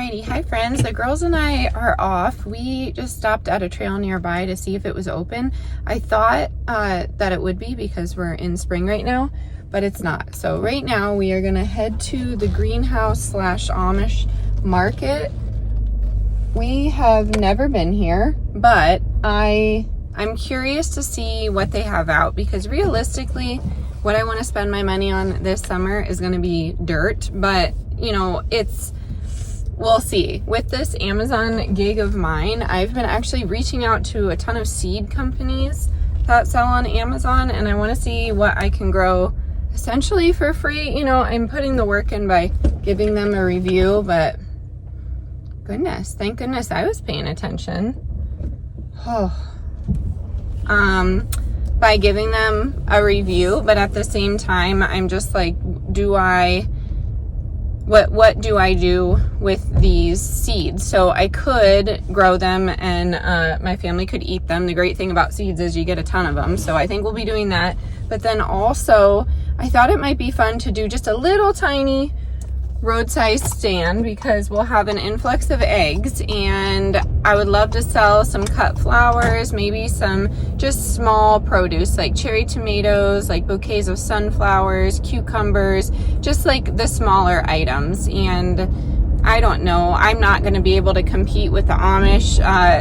Alrighty, hi friends. The girls and I are off. We just stopped at a trail nearby to see if it was open. I thought that it would be because we're in spring right now, but it's not. So right now we are gonna head to the greenhouse / Amish market. We have never been here, but I'm curious to see what they have out, because realistically, what I want to spend my money on this summer is going to be dirt, but you know, we'll see. With this Amazon gig of mine, I've been actually reaching out to a ton of seed companies that sell on Amazon, and I want to see what I can grow essentially for free. You know, I'm putting the work in by giving them a review, but goodness, thank goodness I was paying attention. By giving them a review, but at the same time, I'm just like, what do I do with these seeds? So I could grow them and my family could eat them. The great thing about seeds is you get a ton of them. So I think we'll be doing that. But then also, I thought it might be fun to do just a little tiny roadside stand, because we'll have an influx of eggs, and I would love to sell some cut flowers, maybe some just small produce like cherry tomatoes, like bouquets of sunflowers, cucumbers, just like the smaller items. And I don't know, I'm not going to be able to compete with the Amish.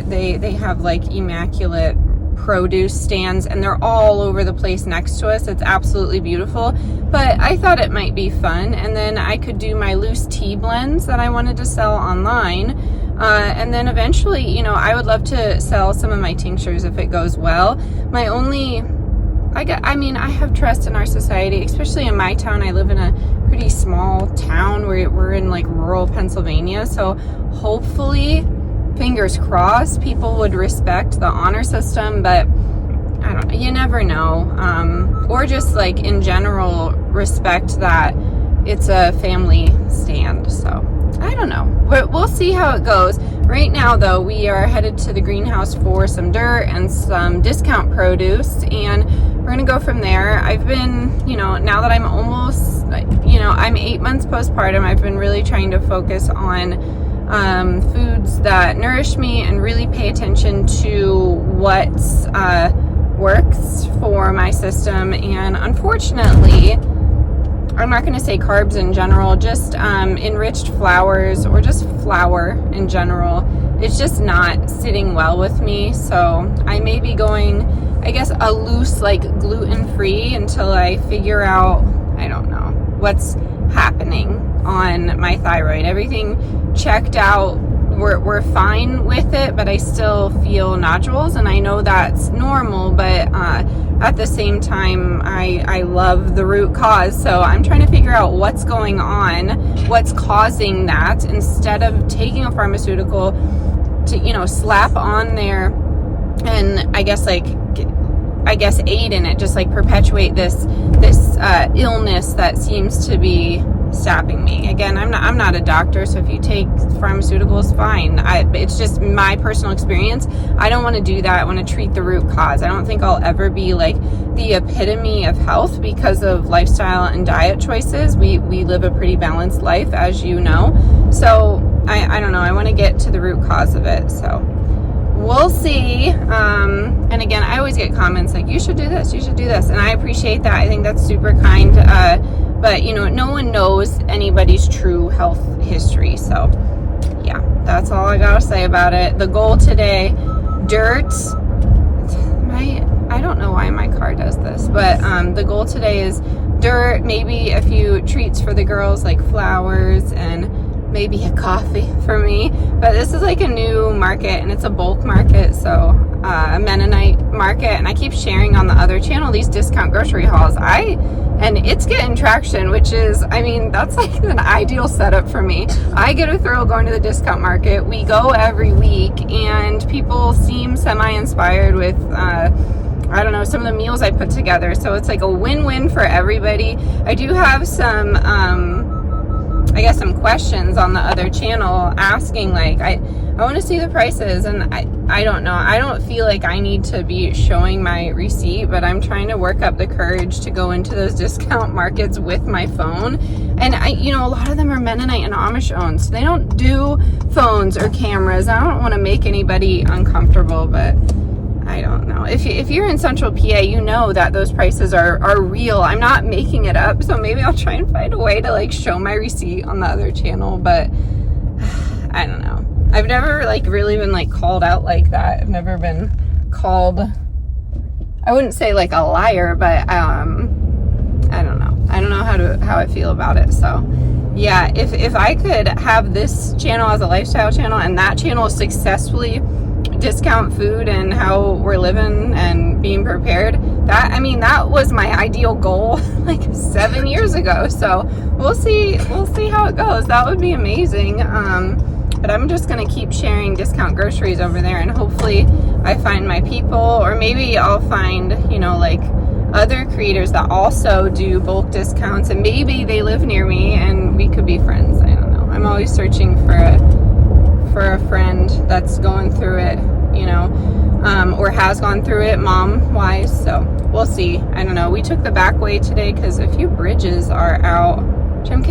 They have like immaculate produce stands, and they're all over the place next to us. It's absolutely beautiful, but I thought it might be fun. And then I could do my loose tea blends that I wanted to sell online, and then eventually, you know, I would love to sell some of my tinctures if it goes well. I have trust in our society, especially in my town. I live in a pretty small town where we're in like rural Pennsylvania, so hopefully, fingers crossed, people would respect the honor system, but I don't know, you never know. Or just like in general, respect that it's a family stand. So I don't know, we'll see how it goes. Right now though, we are headed to the greenhouse for some dirt and some discount produce, and we're gonna go from there. I've been, you know, now that I'm almost, you know, I'm 8 months postpartum, I've been really trying to focus on foods that nourish me and really pay attention to what works for my system. And unfortunately, I'm not going to say carbs in general, just enriched flours or just flour in general, it's just not sitting well with me. So I may be going, I guess, a loose, like gluten-free until I figure out, I don't know, what's happening on my thyroid. Everything checked out, we're fine with it, but I still feel nodules, and I know that's normal, but at the same time, I love the root cause. So I'm trying to figure out what's going on, what's causing that, instead of taking a pharmaceutical to, you know, slap on there and I guess aid in it, just like perpetuate this illness that seems to be stopping me. Again, I'm not a doctor, so if you take pharmaceuticals, fine. It's just my personal experience. I don't want to do that. I want to treat the root cause. I don't think I'll ever be like the epitome of health because of lifestyle and diet choices. We live a pretty balanced life, as you know. So I don't know. I want to get to the root cause of it. So we'll see. And again, I always get comments like, you should do this, you should do this. And I appreciate that. I think that's super kind. But you know, no one knows anybody's true health history. So yeah, that's all I gotta say about it. The goal today, dirt. I don't know why my car does this, but the goal today is dirt, maybe a few treats for the girls like flowers, and maybe a coffee for me. But this is like a new market, and it's a bulk market, so a Mennonite market, and I keep sharing on the other channel these discount grocery hauls. And it's getting traction, which is, I mean, that's like an ideal setup for me. I get a thrill going to the discount market. We go every week, and people seem semi-inspired with I don't know, some of the meals I put together. So it's like a win-win for everybody. I do have some, I guess, some questions on the other channel asking, like, I want to see the prices, and I don't know. I don't feel like I need to be showing my receipt, but I'm trying to work up the courage to go into those discount markets with my phone. And you know, a lot of them are Mennonite and Amish owned, so they don't do phones or cameras. I don't want to make anybody uncomfortable, but I don't know. If you're in Central PA, you know that those prices are real. I'm not making it up, so maybe I'll try and find a way to like show my receipt on the other channel, but I don't know. I've never like really been like called out like that. I've never been called, I wouldn't say like a liar, but I don't know. I don't know how I feel about it. So yeah, if I could have this channel as a lifestyle channel and that channel successfully discount food and how we're living and being prepared, that was my ideal goal like 7 years ago. So we'll see how it goes. That would be amazing. But I'm just going to keep sharing discount groceries over there, and hopefully I find my people, or maybe I'll find, you know, like other creators that also do bulk discounts, and maybe they live near me and we could be friends. I don't know. I'm always searching for a friend that's going through it, you know, or has gone through it mom-wise. So we'll see. I don't know. We took the back way today because a few bridges are out, which I'm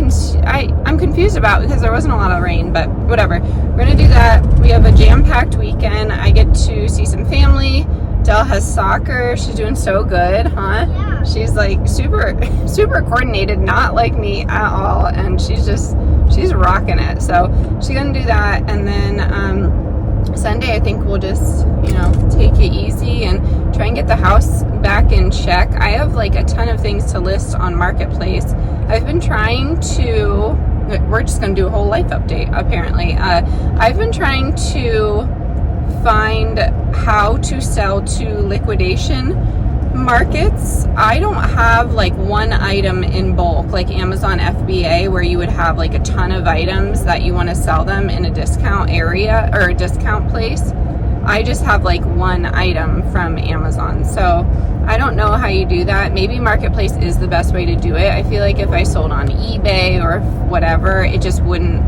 confused about because there wasn't a lot of rain, but whatever. We're going to do that. We have a jam-packed weekend. I get to see some family. Dell has soccer. She's doing so good, huh? Yeah. She's like super coordinated, not like me at all, and she's rocking it. So she's going to do that, and then Sunday I think we'll just, you know, take it easy and try and get the house back in check. I have like a ton of things to list on Marketplace. I've been trying to, we're just going to do a whole life update apparently. I've been trying to find how to sell to liquidation markets. I don't have like one item in bulk like Amazon FBA where you would have like a ton of items that you want to sell them in a discount area or a discount place. I just have like one item from Amazon. So I don't know how you do that. Maybe Marketplace is the best way to do it. I feel like if I sold on eBay or whatever, it just wouldn't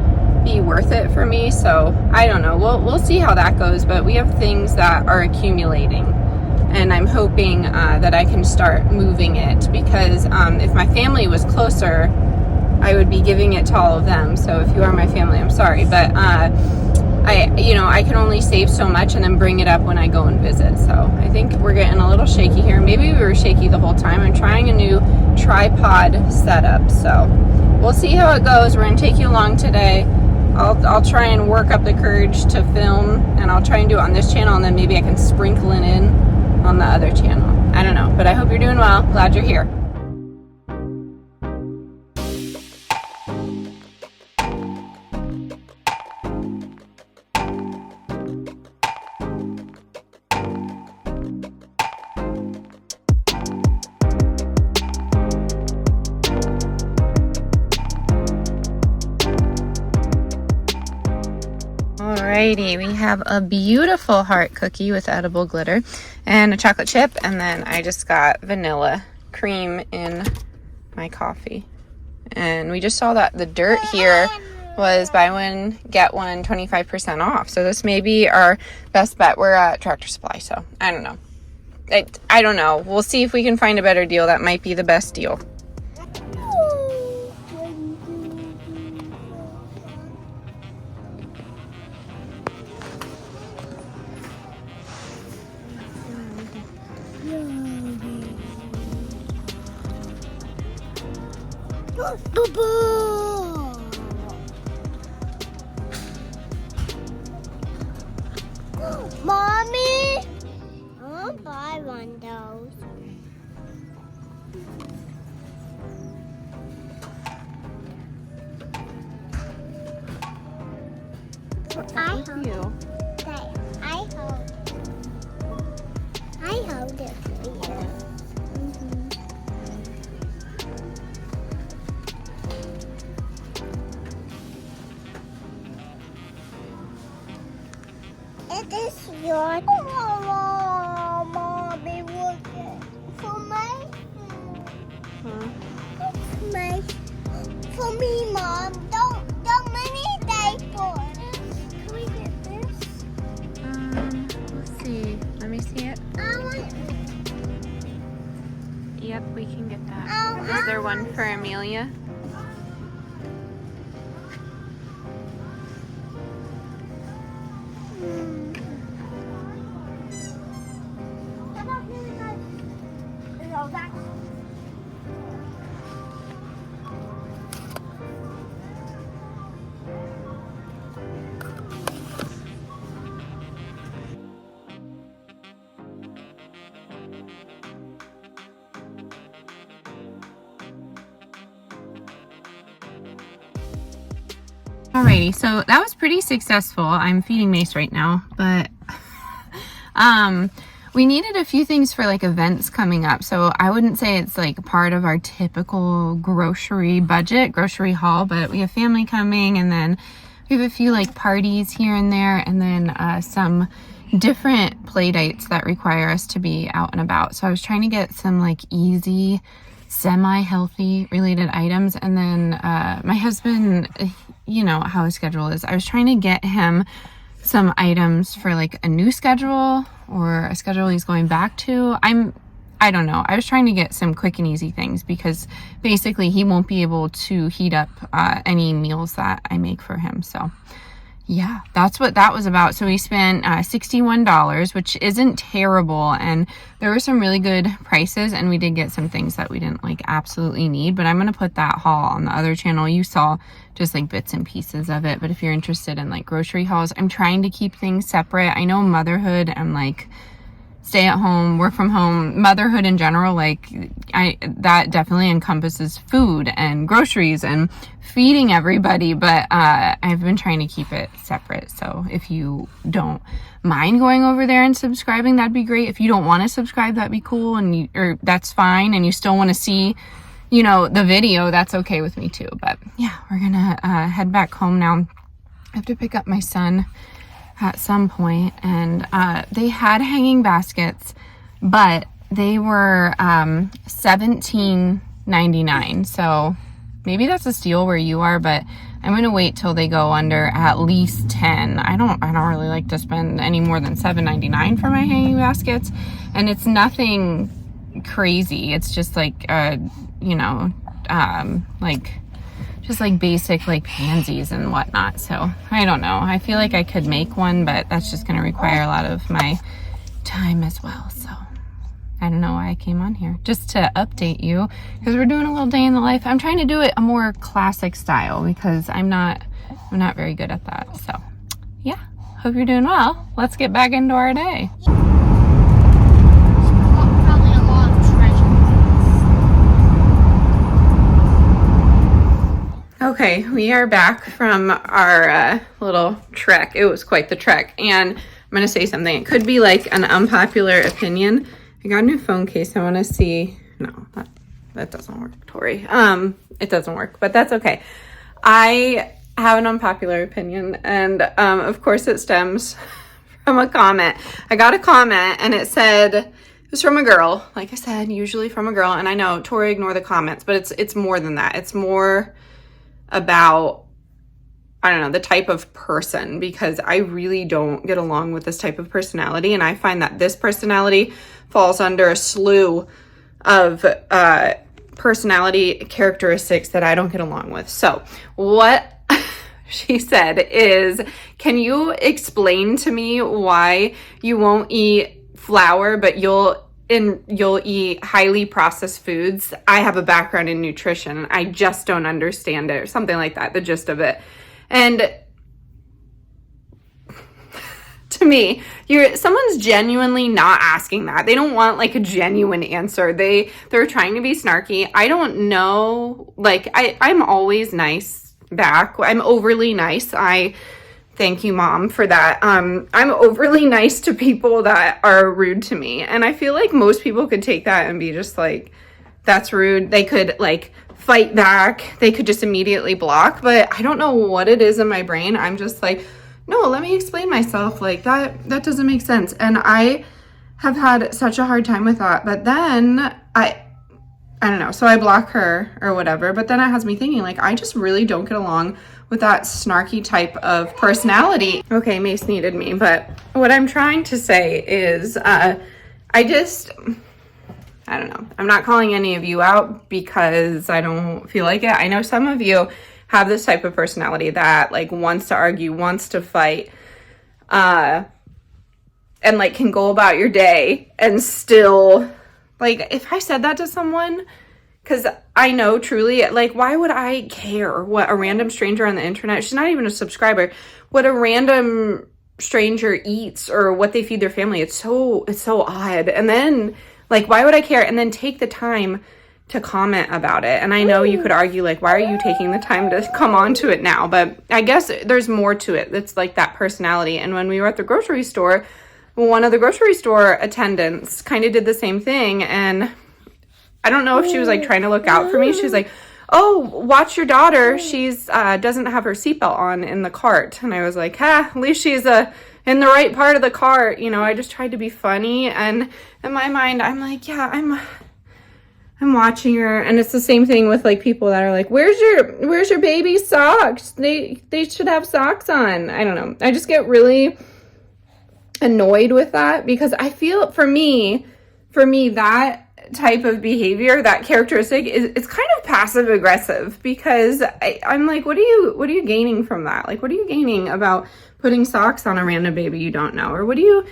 be worth it for me. So I don't know. We'll see how that goes. But we have things that are accumulating, and I'm hoping that I can start moving it, because if my family was closer, I would be giving it to all of them. So if you are my family, I'm sorry, but I can only save so much and then bring it up when I go and visit. So I think we're getting a little shaky here. Maybe we were shaky the whole time. I'm trying a new tripod setup, so we'll see how it goes. We're gonna take you along today. I'll try and work up the courage to film, and I'll try and do it on this channel, and then maybe I can sprinkle it in on the other channel. I don't know, but I hope you're doing well. Glad you're here. Alrighty, we have a beautiful heart cookie with edible glitter and a chocolate chip, and then I just got vanilla cream in my coffee. And we just saw that the dirt here was buy one, get one, 25% off. So this may be our best bet. We're at Tractor Supply, so I don't know. I don't know. We'll see if we can find a better deal. That might be the best deal. Mommy, I'll buy one of those. I hold it for you. It is your. Oh, Mommy, look it. For my. It's my. For me, Mom. Don't many days for. Can we get this? Yep, we can get that. Is there one for Amelia? Alrighty, so that was pretty successful. I'm feeding Mace right now, but we needed a few things for like events coming up. So I wouldn't say it's like part of our typical grocery budget, grocery haul, but we have family coming, and then we have a few like parties here and there, and then some different play dates that require us to be out and about. So I was trying to get some like easy, semi-healthy related items, and then my husband, you know how his schedule is. I was trying to get him some items for like a new schedule or a schedule he's going back to. I don't know. I was trying to get some quick and easy things because basically he won't be able to heat up any meals that I make for him. So yeah, that's what that was about. So we spent $61, which isn't terrible, and there were some really good prices, and we did get some things that we didn't like absolutely need, but I'm going to put that haul on the other channel. You saw just like bits and pieces of it, but if you're interested in like grocery hauls, I'm trying to keep things separate. I know motherhood and like stay at home, work from home, motherhood in general, like that definitely encompasses food and groceries and feeding everybody, but I've been trying to keep it separate. So if you don't mind going over there and subscribing, that'd be great. If you don't want to subscribe, that'd be cool, and or that's fine, and you still want to see, you know, the video, that's okay with me too. But yeah, we're gonna head back home now. I have to pick up my son at some point, and they had hanging baskets, but they were $17.99. So maybe that's a steal where you are, but I'm gonna wait till they go under at least 10. I don't really like to spend any more than $7.99 for my hanging baskets, and it's nothing crazy. It's just like you know, just like basic like pansies and whatnot. So I don't know, I feel like I could make one, but that's just going to require a lot of my time as well. So I don't know why I came on here, just to update you, because we're doing a little day in the life. I'm trying to do it a more classic style because I'm not very good at that. So yeah, hope you're doing well. Let's get back into our day. Okay, we are back from our little trek. It was quite the trek, and I'm going to say something. It could be like an unpopular opinion. I got a new phone case. I want to see. No, that doesn't work, Tori. It doesn't work, but that's okay. I have an unpopular opinion, and of course it stems from a comment. I got a comment, and it said, it was from a girl. Like I said, usually from a girl, and I know, Tori, ignore the comments, but it's more than that. It's more about, I don't know, the type of person, because I really don't get along with this type of personality, and I find that this personality falls under a slew of personality characteristics that I don't get along with. So what she said is, can you explain to me why you won't eat flour but you'll eat highly processed foods? I have a background in nutrition. I just don't understand it, or something like that, the gist of it. And to me, someone's genuinely not asking that. They don't want like a genuine answer. They're trying to be snarky. I don't know. Like I'm always nice back. I'm overly nice. Thank you, Mom, for that. I'm overly nice to people that are rude to me. And I feel like most people could take that and be just like, that's rude. They could like fight back. They could just immediately block. But I don't know what it is in my brain. I'm just like, no, let me explain myself. Like that doesn't make sense. And I have had such a hard time with that. But then I don't know. So I block her or whatever. But then it has me thinking, like, I just really don't get along with that snarky type of personality. Okay, Mace needed me, but what I'm trying to say is I I don't know. I'm not calling any of you out because I don't feel like it. I know some of you have this type of personality that like wants to argue, wants to fight, and like can go about your day and still, like, if I said that to someone, because I know truly, like, why would I care what a random stranger on the internet, she's not even a subscriber, what a random stranger eats or what they feed their family? It's so odd. And then, like, why would I care? And then take the time to comment about it. And I know you could argue, like, why are you taking the time to come on to it now? But I guess there's more to it. It's like that personality. And when we were at the grocery store, one of the grocery store attendants kind of did the same thing. And I don't know if she was like trying to look out for me. She was like, oh, watch your daughter. She's doesn't have her seatbelt on in the cart. And I was like, at least she's in the right part of the cart. You know, I just tried to be funny. And in my mind, I'm like, yeah, I'm watching her. And it's the same thing with like people that are like, where's your baby's socks? They should have socks on. I don't know. I just get really annoyed with that because I feel for me that type of behavior, that characteristic it's kind of passive aggressive because I'm like, what are you gaining from that? Like, what are you gaining about putting socks on a random baby you don't know? Or what are you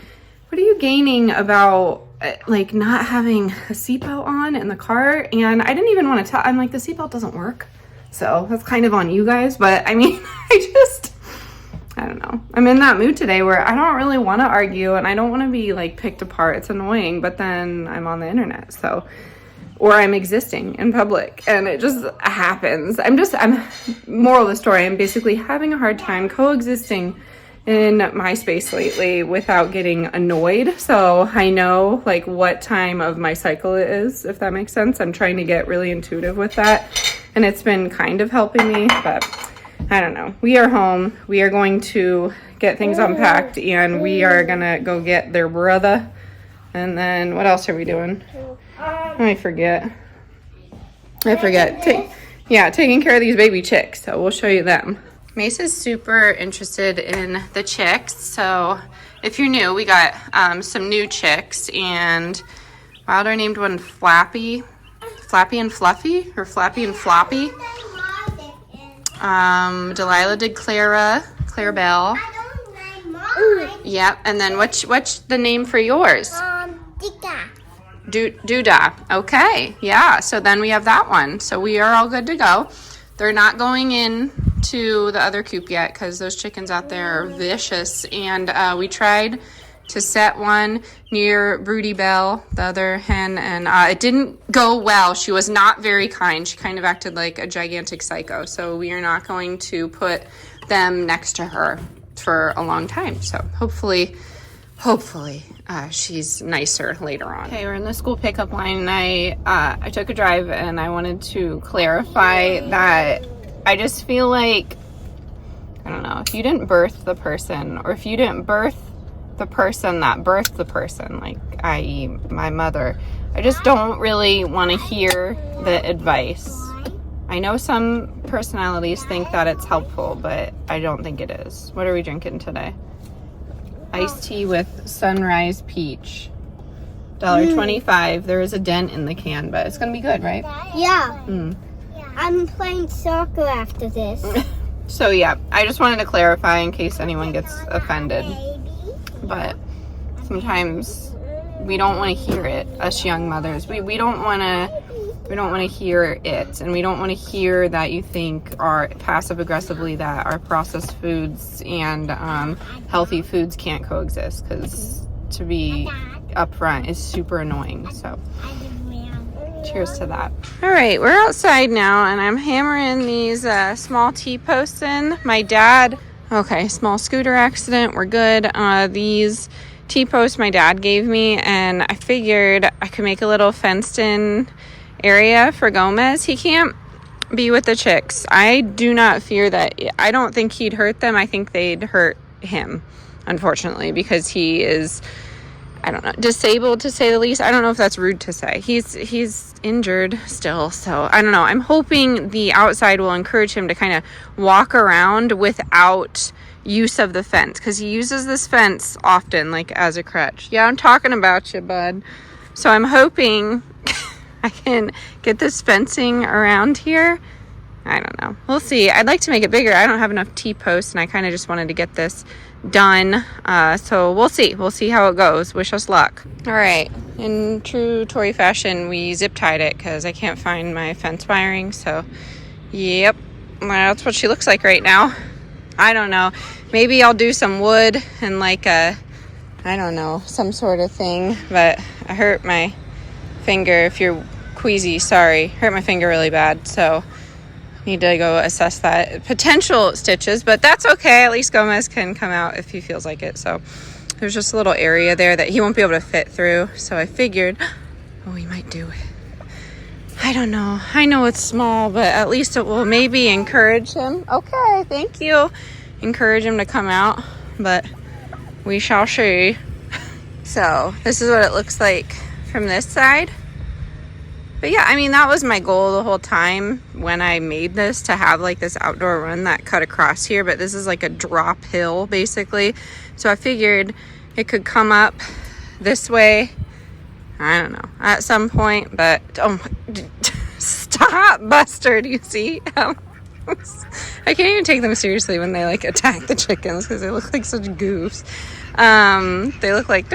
gaining about like not having a seatbelt on in the car? And I didn't even want to tell. I'm like, the seatbelt doesn't work, so that's kind of on you guys. But I mean, I don't know. I'm in that mood today where I don't really want to argue and I don't want to be like picked apart. It's annoying, but then I'm on the internet, or I'm existing in public and it just happens. I'm moral of the story, I'm basically having a hard time coexisting in my space lately without getting annoyed. So I know like what time of my cycle it is, if that makes sense. I'm trying to get really intuitive with that and it's been kind of helping me, but I don't know. We are home. We are going to get things unpacked and we are gonna go get their brother. And then what else are we doing? I forget. Taking care of these baby chicks. So we'll show you them. Mace's super interested in the chicks. So if you're new, we got some new chicks and Wilder named one Flappy and Fluffy, or Flappy and Floppy. Delilah did Clarabelle. Yep, and then what's the name for yours? Doodah. Okay, yeah, so then we have that one. So we are all good to go. They're not going in to the other coop yet because those chickens out there are vicious. And we tried to set one near Broody Bell, the other hen, and it didn't go well. She was not very kind. She kind of acted like a gigantic psycho. So we are not going to put them next to her for a long time. So hopefully she's nicer later on. Okay, we're in the school pickup line and I took a drive and I wanted to clarify that I just feel like, I don't know, if you didn't birth the person or if you didn't birth the person that birthed the person, like i.e. my mother, I just don't really want to hear the advice. I know some personalities think that it's helpful, but I don't think it is. What are we drinking today? Iced tea with Sunrise Peach. $1.25. There is a dent in the can, but it's gonna be good, right? Yeah. I'm playing soccer after this. So yeah, I just wanted to clarify in case anyone gets offended. But sometimes we don't want to hear it, us young mothers. We don't want to hear it, and we don't want to hear that you think are passive aggressively that our processed foods and healthy foods can't coexist, because to be upfront is super annoying. So cheers to that. All right, we're outside now and I'm hammering these small T-posts in. My dad, okay, small scooter accident, we're good. These T-posts my dad gave me, and I figured I could make a little fenced in area for Gomez. He can't be with the chicks. I do not fear that. I don't think he'd hurt them. I think they'd hurt him, unfortunately, because he is, I don't know, disabled to say the least. I don't know if that's rude to say. He's injured still, so I don't know. I'm hoping the outside will encourage him to kind of walk around without use of the fence, because he uses this fence often, like as a crutch. Yeah, I'm talking about you, bud. So I'm hoping I can get this fencing around here. I don't know. We'll see. I'd like to make it bigger. I don't have enough T-posts, and I kind of just wanted to get this done. So we'll see. We'll see how it goes. Wish us luck. All right. In true Tori fashion, we zip tied it because I can't find my fence wiring. So, yep. Well, that's what she looks like right now. I don't know. Maybe I'll do some wood and like I don't know, some sort of thing. But I hurt my finger. If you're queasy, sorry. Hurt my finger really bad. So need to go assess that. Potential stitches, but that's okay. At least Gomez can come out if he feels like it. So there's just a little area there that he won't be able to fit through. So I figured, oh, he might do it. I don't know. I know it's small, but at least it will maybe encourage him. Okay, thank you. Encourage him to come out, but we shall see. So this is what it looks like from this side. But yeah, I mean, that was my goal the whole time when I made this, to have like this outdoor run that cut across here. But this is like a drop hill basically. So I figured it could come up this way. I don't know, at some point, but oh my, stop, Buster. Do you see? I can't even take them seriously when they like attack the chickens because they look like such goofs. They look like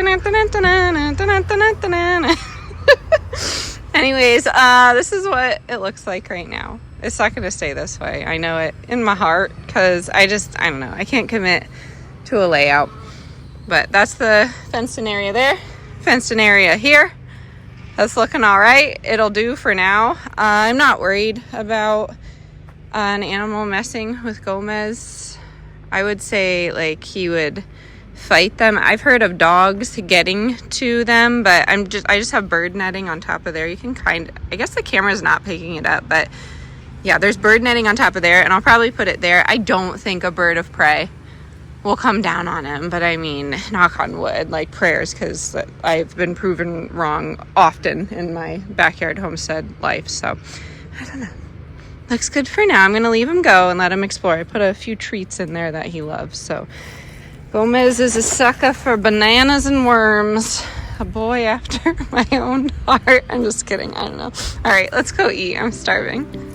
anyways, this is what it looks like right now. It's not going to stay this way. I know it in my heart because I don't know. I can't commit to a layout. But that's the fenced-in area there. Fenced-in area here. That's looking all right. It'll do for now. I'm not worried about an animal messing with Gomez. I would say like he would fight them. I've heard of dogs getting to them, but I just have bird netting on top of there. You can I guess the camera's not picking it up, but yeah, there's bird netting on top of there, and I'll probably put it there. I don't think a bird of prey will come down on him, but I mean, knock on wood, like prayers, because I've been proven wrong often in my backyard homestead life. So I don't know. Looks good for now. I'm gonna leave him go and let him explore. I put a few treats in there that he loves. So Gomez is a sucker for bananas and worms. A boy after my own heart. I'm just kidding. I don't know. All right, let's go eat. I'm starving.